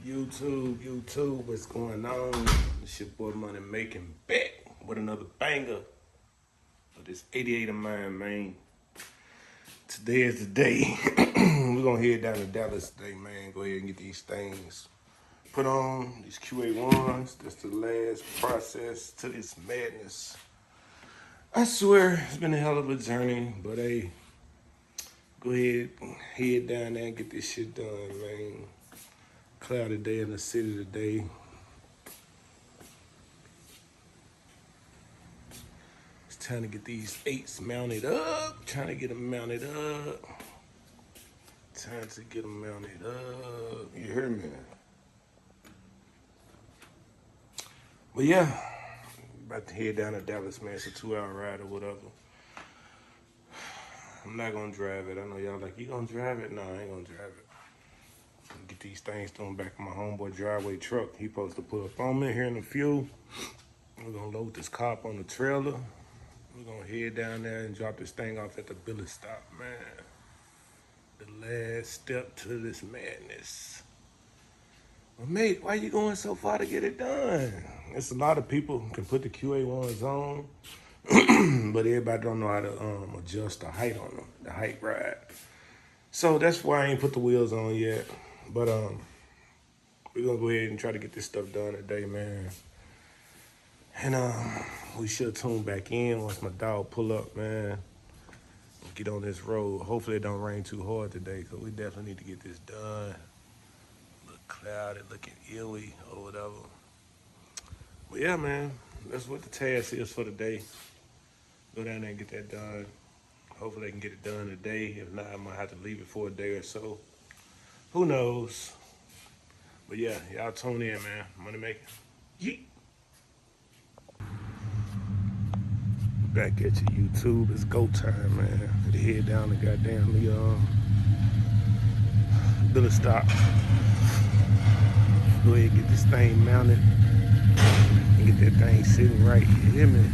YouTube, what's going on? It's your boy Money Making back with another banger of this 88 of mine, man. Today is the day. We're gonna head down to Dallas today, man. Go ahead and get these things put on, these QA1s. That's the last process to this madness. I swear it's been a hell of a journey, but hey, go ahead, head down there and get this shit done, man. Cloudy day in the city today. It's time to get these 8s mounted up. Trying to get them mounted up. Time to get them mounted up. You hear me? But yeah, about to head down to Dallas, man. It's a 2-hour ride or whatever. I'm not gonna drive it. I know y'all like, you gonna drive it? No, I ain't gonna drive it. Get these things thrown back in my homeboy driveway truck. He supposed to pull up on me here in a few. We're gonna load this cop on the trailer. We're gonna head down there and drop this thing off at the Billet stop, man. The last step to this madness. Well, mate, why you going so far to get it done? It's a lot of people who can put the QA1s on, but everybody don't know how to adjust the height on them, the height ride. So that's why I ain't put the wheels on yet. But we're gonna go ahead and try to get this stuff done today, man. And we should tune back in once my dog pull up, man. Get on this road. Hopefully it don't rain too hard today, because we definitely need to get this done. Look cloudy, looking illy or whatever. But yeah, man, that's what the task is for today. Go down there and get that done. Hopefully they can get it done today. If not, I might have to leave it for a day or so. Who knows? But yeah, y'all tune in, man. Money making. Yeet. Back at you, YouTube. It's go time, man. Get the head down the goddamn Billet stop. Go ahead and get this thing mounted and get that thing sitting right. You hear me?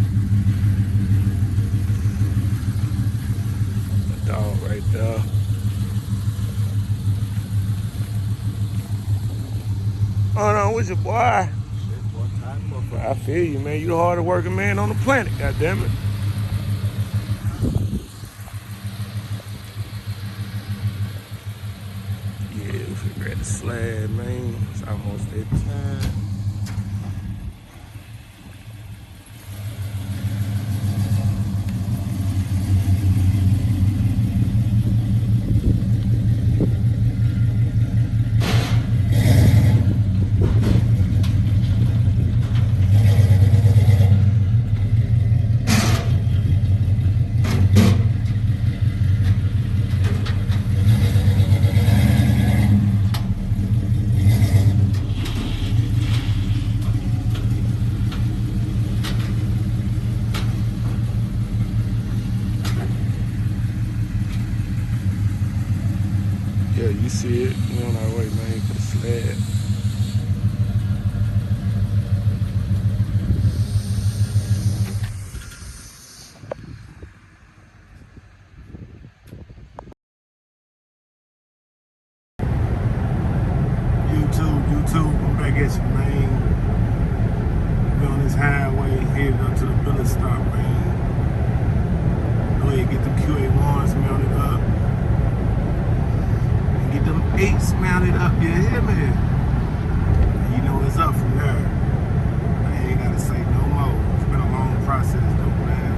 The dog right there. Hold on, what's your boy? I feel you, man. You the hardest working man on the planet, goddammit. Yeah, we finna grab the slab, man. It's almost that time. Yeah, you see it. We on our way, man, for the slab. YouTube, I'm back at you, man. We on this highway headed up to the Billet stop, man. Go ahead and get them QA1s mounted up. Get them 8s mounted up, you hear me? And you know it's up from there. I ain't gotta say no more. It's been a long process though, man.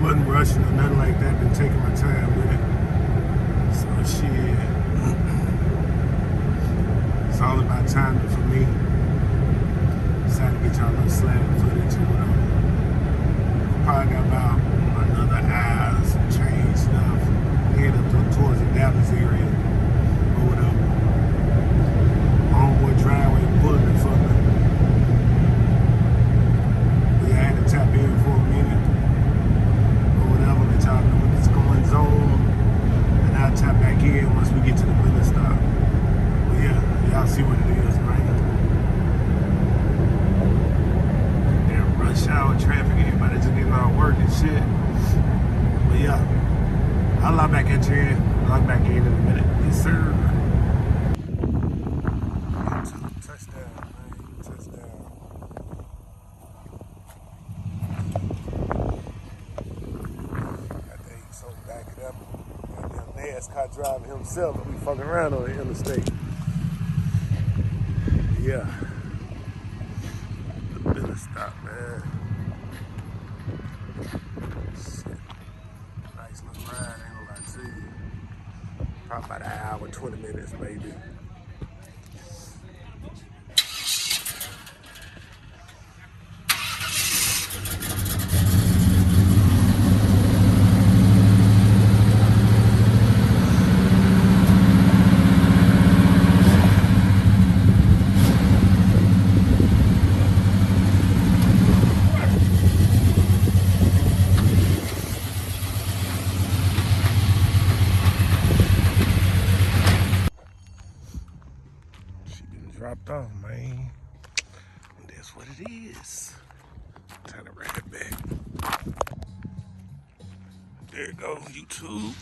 Wasn't rushing or nothing like that, been taking my time with it. So shit. It's all about timing for me. Decided to get y'all a little slab footage or whatever. Probably got about another hour, some change stuff. Head up towards the Dallas area or whatever. Homeboy driveway pulling it for me. But yeah, I had to tap in for a minute or whatever, let y'all know what is going on. And I'll tap back in once we get to the Billet stop. But yeah, y'all see what it is, man. Damn rush hour traffic, everybody just getting out of work and shit. But yeah. I'll log back at you. Log back in a minute. Yes, sir. fast car driver himself. We fucking around on the interstate. Yeah. The Billet stop, man. Shit. Nice little ride, ain't gonna lie to you. Probably about an hour, 20 minutes maybe. Dropped off, man. And that's what it is. Time to ride it back. There you go, YouTube.